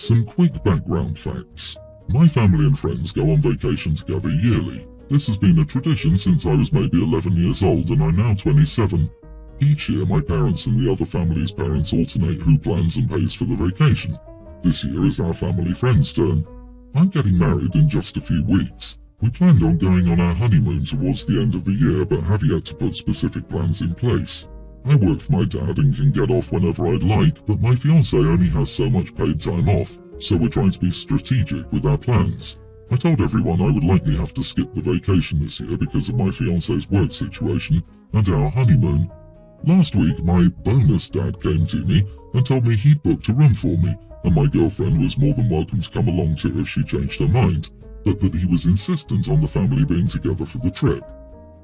Some quick background facts. My family and friends go on vacation together yearly. This has been a tradition since I was maybe 11 years old and I'm now 27. Each year my parents and the other family's parents alternate who plans and pays for the vacation. This year is our family friend's turn. I'm getting married in just a few weeks. We planned on going on our honeymoon towards the end of the year but have yet to put specific plans in place. I work for my dad and can get off whenever I'd like, but my fiance only has so much paid time off, so we're trying to be strategic with our plans. I told everyone I would likely have to skip the vacation this year because of my fiance's work situation and our honeymoon. Last week, my bonus dad came to me and told me he'd booked a room for me, and my girlfriend was more than welcome to come along too if she changed her mind, but that he was insistent on the family being together for the trip.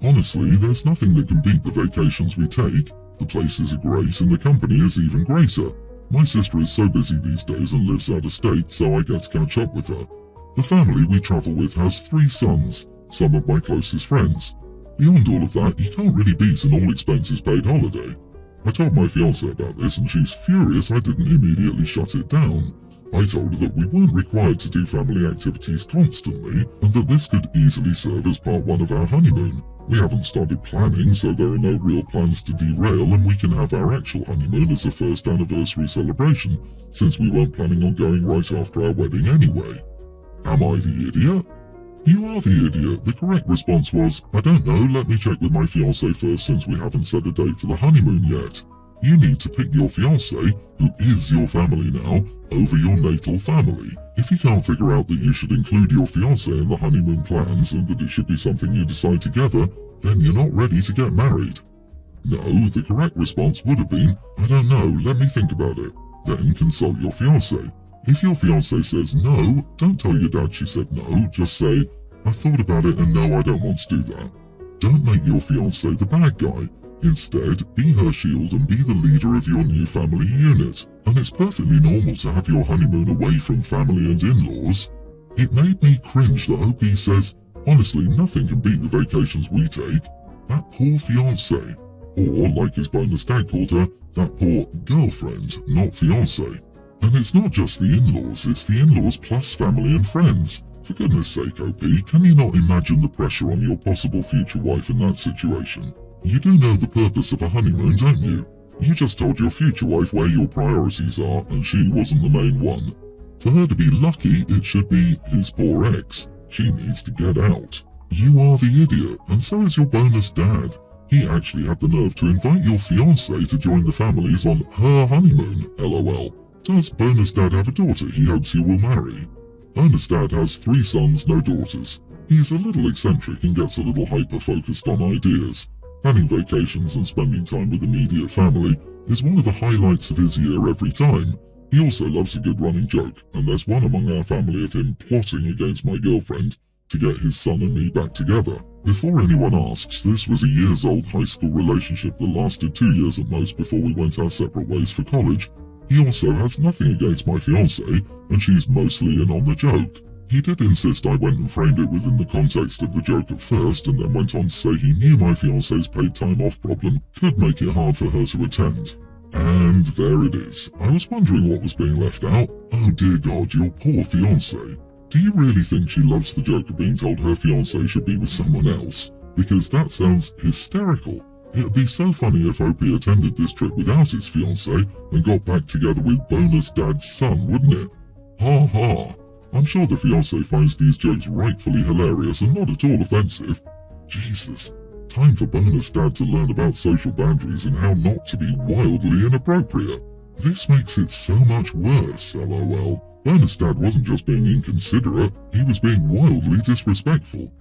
Honestly, there's nothing that can beat the vacations we take. The places are great and the company is even greater. My sister is so busy these days and lives out of state, so I get to catch up with her. The family we travel with has 3 sons, some of my closest friends. Beyond all of that, you can't really beat an all-expenses paid holiday. I told my fiancée about this and she's furious I didn't immediately shut it down. I told her that we weren't required to do family activities constantly and that this could easily serve as part 1 of our honeymoon. We haven't started planning, so there are no real plans to derail, and we can have our actual honeymoon as a first anniversary celebration, since we weren't planning on going right after our wedding anyway. Am I the idiot? You are the idiot. The correct response was, I don't know, let me check with my fiancé first since we haven't set a date for the honeymoon yet. You need to pick your fiancé, who is your family now, over your natal family. If you can't figure out that you should include your fiancé in the honeymoon plans and that it should be something you decide together, then you're not ready to get married. No, the correct response would have been, I don't know, let me think about it. Then consult your fiancé. If your fiancé says no, don't tell your dad she said no, just say, I thought about it and no, I don't want to do that. Don't make your fiancé the bad guy. Instead, be her shield and be the leader of your new family unit. And it's perfectly normal to have your honeymoon away from family and in-laws. It made me cringe that OP says, honestly, nothing can beat the vacations we take. That poor fiancé. Or, like his bonus dad called her, that poor girlfriend, not fiancé. And it's not just the in-laws, it's the in-laws plus family and friends. For goodness sake, OP, can you not imagine the pressure on your possible future wife in that situation? You do know the purpose of a honeymoon, don't you? You just told your future wife where your priorities are, and she wasn't the main one. For her to be lucky, it should be his poor ex. She needs to get out. You are the idiot, and so is your bonus dad. He actually had the nerve to invite your fiancé to join the families on her honeymoon, LOL. Does bonus dad have a daughter he hopes you will marry? Bonus dad has 3 sons, no daughters. He's a little eccentric and gets a little hyper-focused on ideas. Planning vacations and spending time with immediate family is one of the highlights of his year every time. He also loves a good running joke, and there's one among our family of him plotting against my girlfriend to get his son and me back together. Before anyone asks, this was a years-old high school relationship that lasted 2 years at most before we went our separate ways for college. He also has nothing against my fiancée, and she's mostly in on the joke. He did insist I went and framed it within the context of the joke at first, and then went on to say he knew my fiancé's paid time off problem could make it hard for her to attend. And there it is. I was wondering what was being left out. Oh dear God, your poor fiancé. Do you really think she loves the joke of being told her fiancé should be with someone else? Because that sounds hysterical. It'd be so funny if OP attended this trip without his fiancé and got back together with bonus dad's son, wouldn't it? Ha ha. I'm sure the fiancé finds these jokes rightfully hilarious and not at all offensive. Jesus, time for bonus dad to learn about social boundaries and how not to be wildly inappropriate. This makes it so much worse, LOL. Bonus dad wasn't just being inconsiderate, he was being wildly disrespectful.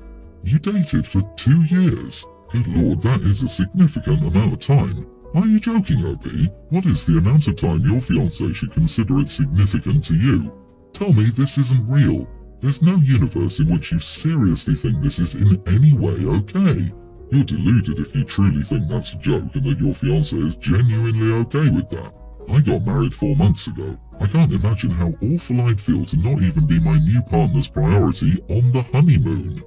You dated for 2 years. Good lord, that is a significant amount of time. Are you joking, OP? What is the amount of time your fiancé should consider it significant to you? Tell me this isn't real. There's no universe in which you seriously think this is in any way okay. You're deluded if you truly think that's a joke and that your fiancé is genuinely okay with that. I got married 4 months ago. I can't imagine how awful I'd feel to not even be my new partner's priority on the honeymoon.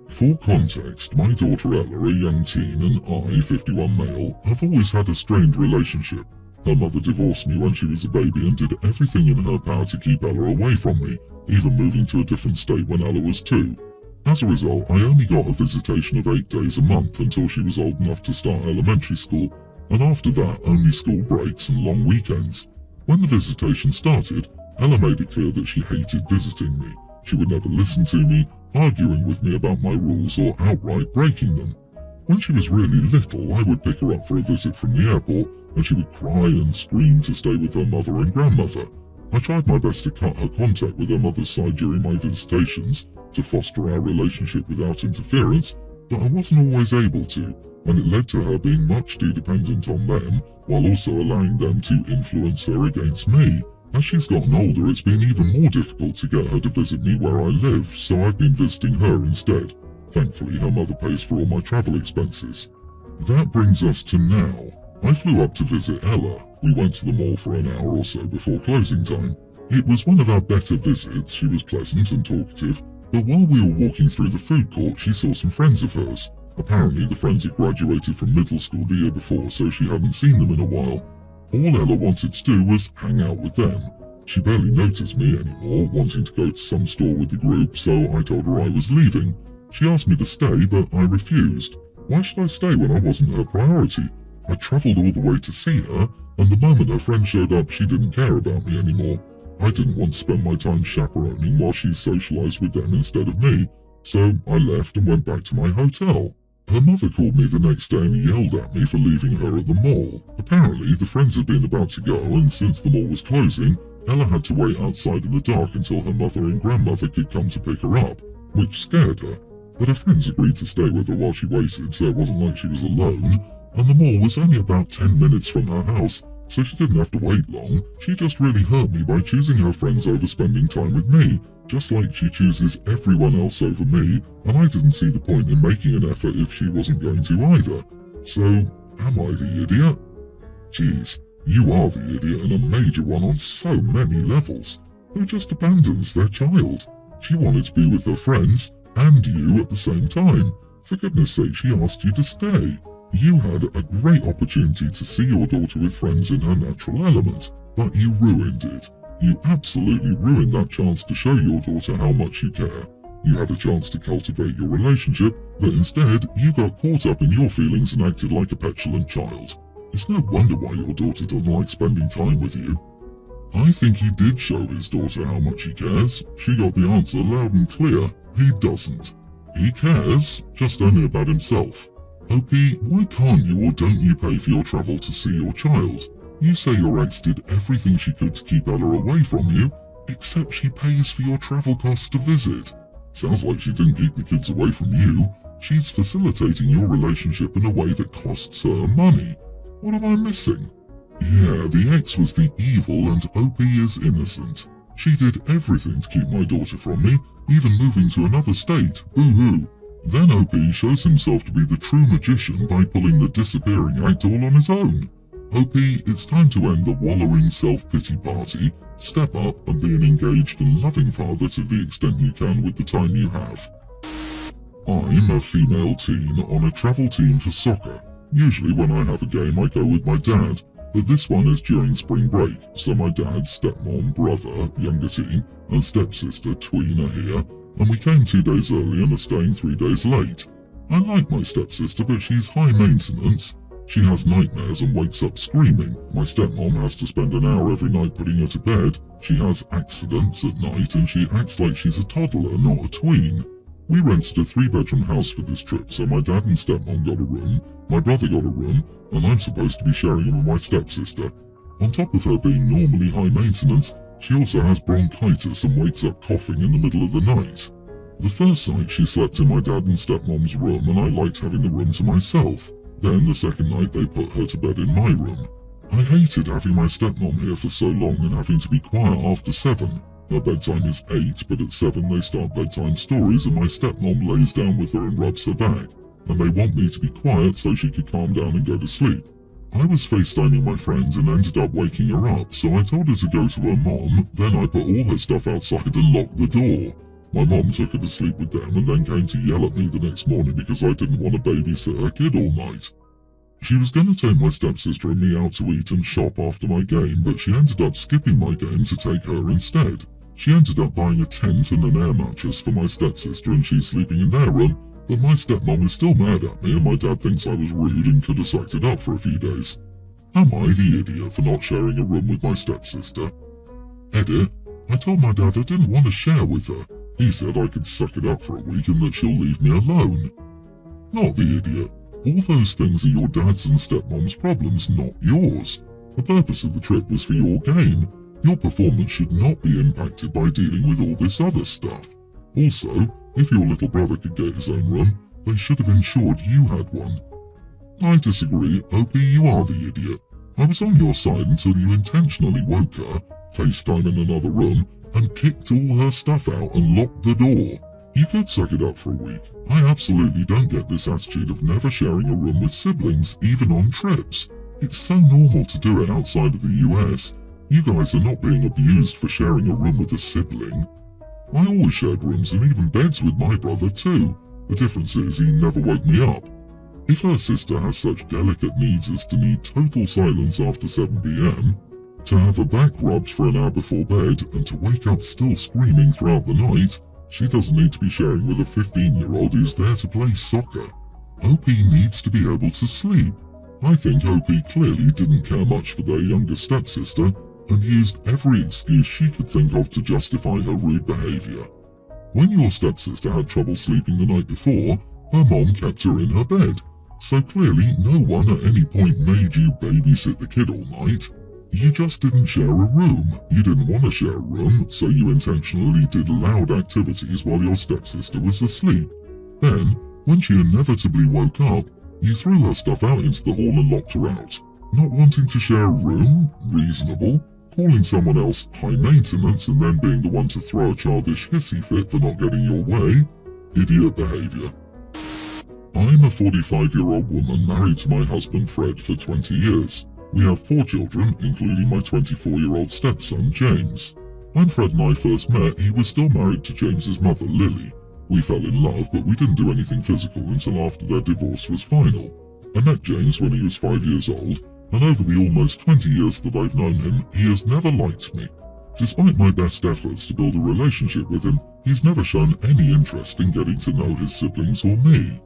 For context, my daughter Ella, a young teen, and I, 51 male, have always had a strained relationship. Her mother divorced me when she was a baby and did everything in her power to keep Ella away from me, even moving to a different state when Ella was 2. As a result, I only got a visitation of 8 days a month until she was old enough to start elementary school, and after that only school breaks and long weekends. When the visitation started, Ella made it clear that she hated visiting me. She would never listen to me, arguing with me about my rules or outright breaking them. When she was really little, I would pick her up for a visit from the airport, and she would cry and scream to stay with her mother and grandmother. I tried my best to cut her contact with her mother's side during my visitations, to foster our relationship without interference, but I wasn't always able to, and it led to her being much too dependent on them, while also allowing them to influence her against me. As she's gotten older, it's been even more difficult to get her to visit me where I live, so I've been visiting her instead. Thankfully, her mother pays for all my travel expenses. That brings us to now. I flew up to visit Ella. We went to the mall for an hour or so before closing time. It was one of our better visits. She was pleasant and talkative, but while we were walking through the food court, she saw some friends of hers. Apparently, the friends had graduated from middle school the year before, so she hadn't seen them in a while. All Ella wanted to do was hang out with them. She barely noticed me anymore, wanting to go to some store with the group, so I told her I was leaving. She asked me to stay, but I refused. Why should I stay when I wasn't her priority? I travelled all the way to see her, and the moment her friend showed up, she didn't care about me anymore. I didn't want to spend my time chaperoning while she socialised with them instead of me, so I left and went back to my hotel. Her mother called me the next day and yelled at me for leaving her at the mall. Apparently, the friends had been about to go, and since the mall was closing, Ella had to wait outside in the dark until her mother and grandmother could come to pick her up, which scared her. But her friends agreed to stay with her while she waited, so it wasn't like she was alone, and the mall was only about 10 minutes from her house, so she didn't have to wait long. She just really hurt me by choosing her friends over spending time with me, just like she chooses everyone else over me, and I didn't see the point in making an effort if she wasn't going to either. So, am I the idiot? Geez, you are the idiot, and a major one on so many levels. Who just abandons their child? She wanted to be with her friends, and you at the same time. For goodness sake, she asked you to stay. You had a great opportunity to see your daughter with friends in her natural element, but you ruined it. You absolutely ruined that chance to show your daughter how much you care. You had a chance to cultivate your relationship, but instead, you got caught up in your feelings and acted like a petulant child. It's no wonder why your daughter doesn't like spending time with you. I think he did show his daughter how much he cares. She got the answer loud and clear. He doesn't. He cares, just only about himself. OP, why can't you or don't you pay for your travel to see your child? You say your ex did everything she could to keep Ella away from you, except she pays for your travel costs to visit. Sounds like she didn't keep the kids away from you. She's facilitating your relationship in a way that costs her money. What am I missing? Yeah, the ex was the evil and OP is innocent. She did everything to keep my daughter from me, even moving to another state. Boo-hoo. Then OP shows himself to be the true magician by pulling the disappearing act all on his own. OP, it's time to end the wallowing self-pity party, step up and be an engaged and loving father to the extent you can with the time you have. I'm a female teen on a travel team for soccer. Usually when I have a game I go with my dad, but this one is during spring break, so my dad, stepmom, brother, younger teen, and stepsister, tween, are here, and we came 2 days early and are staying 3 days late. I like my stepsister, but she's high maintenance. She has nightmares and wakes up screaming. My stepmom has to spend an hour every night putting her to bed. She has accidents at night and she acts like she's a toddler, not a tween. We rented a 3-bedroom house for this trip, so my dad and stepmom got a room, my brother got a room, and I'm supposed to be sharing it with my stepsister. On top of her being normally high maintenance, she also has bronchitis and wakes up coughing in the middle of the night. The first night she slept in my dad and stepmom's room and I liked having the room to myself. Then the second night they put her to bed in my room. I hated having my stepmom here for so long and having to be quiet after 7. Her bedtime is 8, but at 7 they start bedtime stories and my stepmom lays down with her and rubs her back. And they want me to be quiet so she could calm down and go to sleep. I was FaceTiming my friend and ended up waking her up, so I told her to go to her mom, then I put all her stuff outside and locked the door. My mom took her to sleep with them and then came to yell at me the next morning because I didn't want to babysit her kid all night. She was going to take my stepsister and me out to eat and shop after my game, but she ended up skipping my game to take her instead. She ended up buying a tent and an air mattress for my stepsister and she's sleeping in their room, but my stepmom is still mad at me and my dad thinks I was rude and could have sucked it up for a few days. Am I the idiot for not sharing a room with my stepsister? Edit. I told my dad I didn't want to share with her. He said I could suck it up for a week and that she'll leave me alone. Not the idiot. All those things are your dad's and stepmom's problems, not yours. The purpose of the trip was for your gain. Your performance should not be impacted by dealing with all this other stuff. Also, if your little brother could get his own room, they should have ensured you had one. I disagree, OP, you are the idiot. I was on your side until you intentionally woke her, FaceTime in another room, and kicked all her stuff out and locked the door. You could suck it up for a week. I absolutely don't get this attitude of never sharing a room with siblings, even on trips. It's so normal to do it outside of the US. You guys are not being abused for sharing a room with a sibling. I always shared rooms and even beds with my brother too. The difference is he never woke me up. If her sister has such delicate needs as to need total silence after 7 PM, to have her back rubbed for an hour before bed, and to wake up still screaming throughout the night, she doesn't need to be sharing with a 15-year-old who's there to play soccer. OP needs to be able to sleep. I think OP clearly didn't care much for their younger stepsister and used every excuse she could think of to justify her rude behaviour. When your stepsister had trouble sleeping the night before, her mom kept her in her bed, so clearly no one at any point made you babysit the kid all night. You just didn't share a room. You didn't want to share a room, so you intentionally did loud activities while your stepsister was asleep. Then, when she inevitably woke up, you threw her stuff out into the hall and locked her out. Not wanting to share a room? Reasonable. Calling someone else high maintenance and then being the one to throw a childish hissy fit for not getting your way? Idiot behaviour. I'm a 45-year-old woman married to my husband Fred for 20 years. We have 4 children, including my 24-year-old stepson, James. When Fred and I first met, he was still married to James's mother, Lily. We fell in love, but we didn't do anything physical until after their divorce was final. I met James when he was 5 years old, and over the almost 20 years that I've known him, he has never liked me. Despite my best efforts to build a relationship with him, he's never shown any interest in getting to know his siblings or me.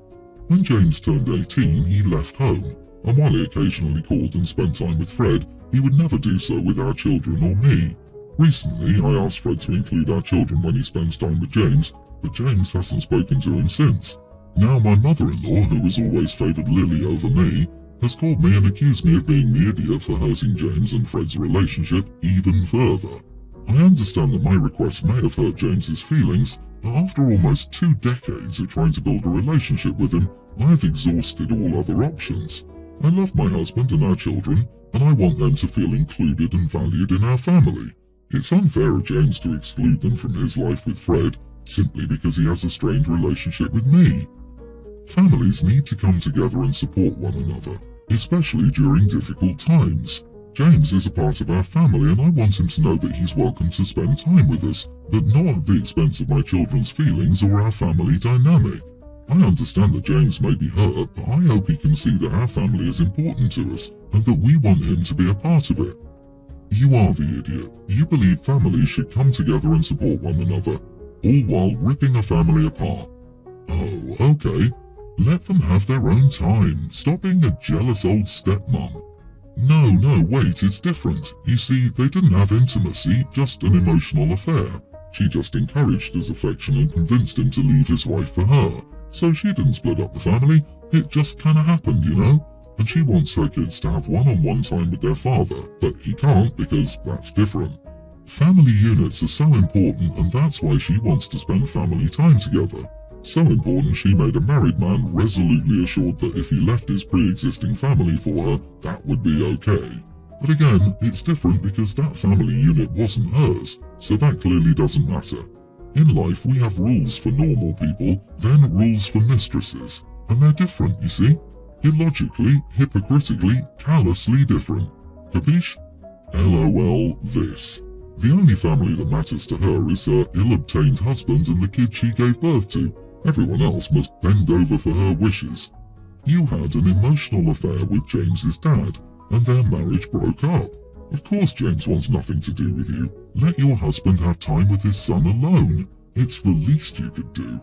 When James turned 18, he left home, and while he occasionally called and spent time with Fred, he would never do so with our children or me. Recently, I asked Fred to include our children when he spends time with James, but James hasn't spoken to him since. Now my mother-in-law, who has always favoured Lily over me, has called me and accused me of being the idiot for hurting James and Fred's relationship even further. I understand that my request may have hurt James's feelings, but after almost 2 decades of trying to build a relationship with him, I have exhausted all other options. I love my husband and our children, and I want them to feel included and valued in our family. It's unfair of James to exclude them from his life with Fred, simply because he has a strained relationship with me. Families need to come together and support one another, especially during difficult times. James is a part of our family and I want him to know that he's welcome to spend time with us, but not at the expense of my children's feelings or our family dynamic. I understand that James may be hurt, but I hope he can see that our family is important to us and that we want him to be a part of it. You are the idiot. You believe families should come together and support one another, all while ripping a family apart. Oh, okay. Let them have their own time. Stop being a jealous old stepmom. No, wait, it's different. You see, they didn't have intimacy, just an emotional affair. She just encouraged his affection and convinced him to leave his wife for her. So she didn't split up the family, it just kinda happened, you know? And she wants her kids to have one-on-one time with their father, but he can't because that's different. Family units are so important and that's why she wants to spend family time together. So important she made a married man resolutely assured that if he left his pre-existing family for her, that would be okay. But again, it's different because that family unit wasn't hers, so that clearly doesn't matter. In life, we have rules for normal people, then rules for mistresses. And they're different, you see? Illogically, hypocritically, callously different. Capiche? LOL this. The only family that matters to her is her ill-obtained husband and the kid she gave birth to. Everyone else must bend over for her wishes. You had an emotional affair with James's dad, and their marriage broke up. Of course James wants nothing to do with you. Let your husband have time with his son alone. It's the least you could do.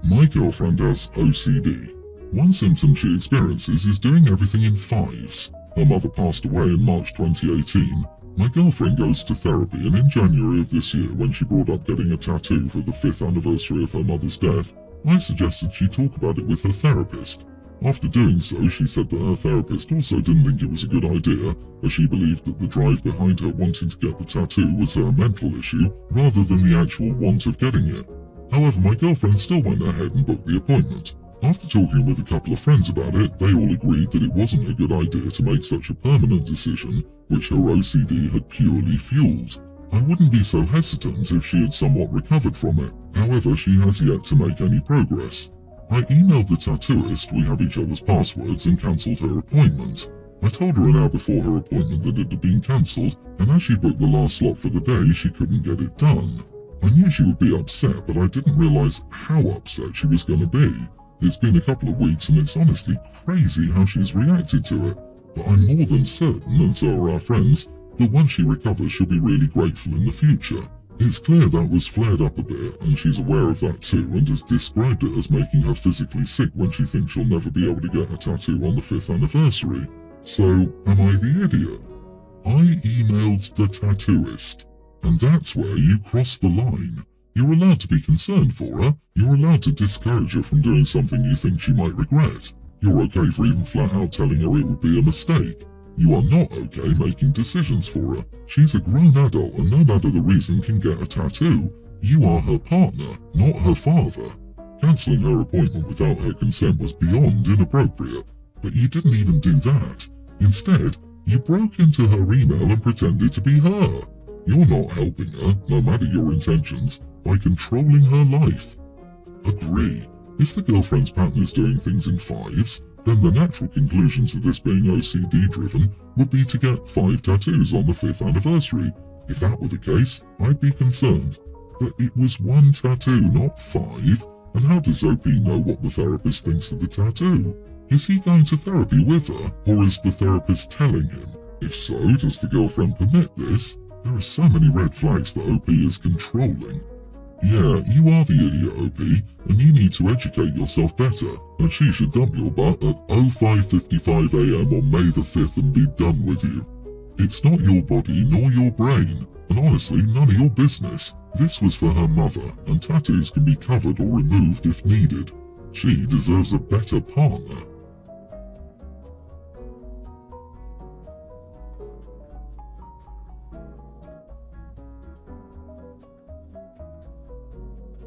My girlfriend has OCD. One symptom she experiences is doing everything in fives. Her mother passed away in March 2018. My girlfriend goes to therapy, and in January of this year, when she brought up getting a tattoo for the 5th anniversary of her mother's death, I suggested she talk about it with her therapist. After doing so, she said that her therapist also didn't think it was a good idea, as she believed that the drive behind her wanting to get the tattoo was her mental issue, rather than the actual want of getting it. However, my girlfriend still went ahead and booked the appointment. After talking with a couple of friends about it, they all agreed that it wasn't a good idea to make such a permanent decision, which her OCD had purely fueled. I wouldn't be so hesitant if she had somewhat recovered from it. However, she has yet to make any progress. I emailed the tattooist, we have each other's passwords, and cancelled her appointment. I told her an hour before her appointment that it had been cancelled, and as she booked the last slot for the day, she couldn't get it done. I knew she would be upset, but I didn't realise how upset she was going to be. It's been a couple of weeks, and it's honestly crazy how she's reacted to it. But I'm more than certain, and so are our friends, that once she recovers she'll be really grateful in the future. It's clear that was flared up a bit, and she's aware of that too, and has described it as making her physically sick when she thinks she'll never be able to get a tattoo on the 5th anniversary. So, am I the idiot? I emailed the tattooist, and that's where you cross the line. You're allowed to be concerned for her. You're allowed to discourage her from doing something you think she might regret. You're okay for even flat out telling her it would be a mistake. You are not okay making decisions for her. She's a grown adult and no matter the reason can get a tattoo. You are her partner, not her father. Cancelling her appointment without her consent was beyond inappropriate. But you didn't even do that. Instead, you broke into her email and pretended to be her. You're not helping her, no matter your intentions, by controlling her life. Agree. If the girlfriend's pattern is doing things in fives, then the natural conclusion to this being OCD driven would be to get 5 tattoos on the 5th anniversary. If that were the case, I'd be concerned. But it was 1 tattoo, not 5, and how does OP know what the therapist thinks of the tattoo? Is he going to therapy with her, or is the therapist telling him? If so, does the girlfriend permit this? There are so many red flags that OP is controlling. Yeah, you are the idiot, OP, and you need to educate yourself better, and she should dump your butt at 05:55 AM on May the 5th and be done with you. It's not your body nor your brain, and honestly none of your business. This was for her mother, and tattoos can be covered or removed if needed. She deserves a better partner.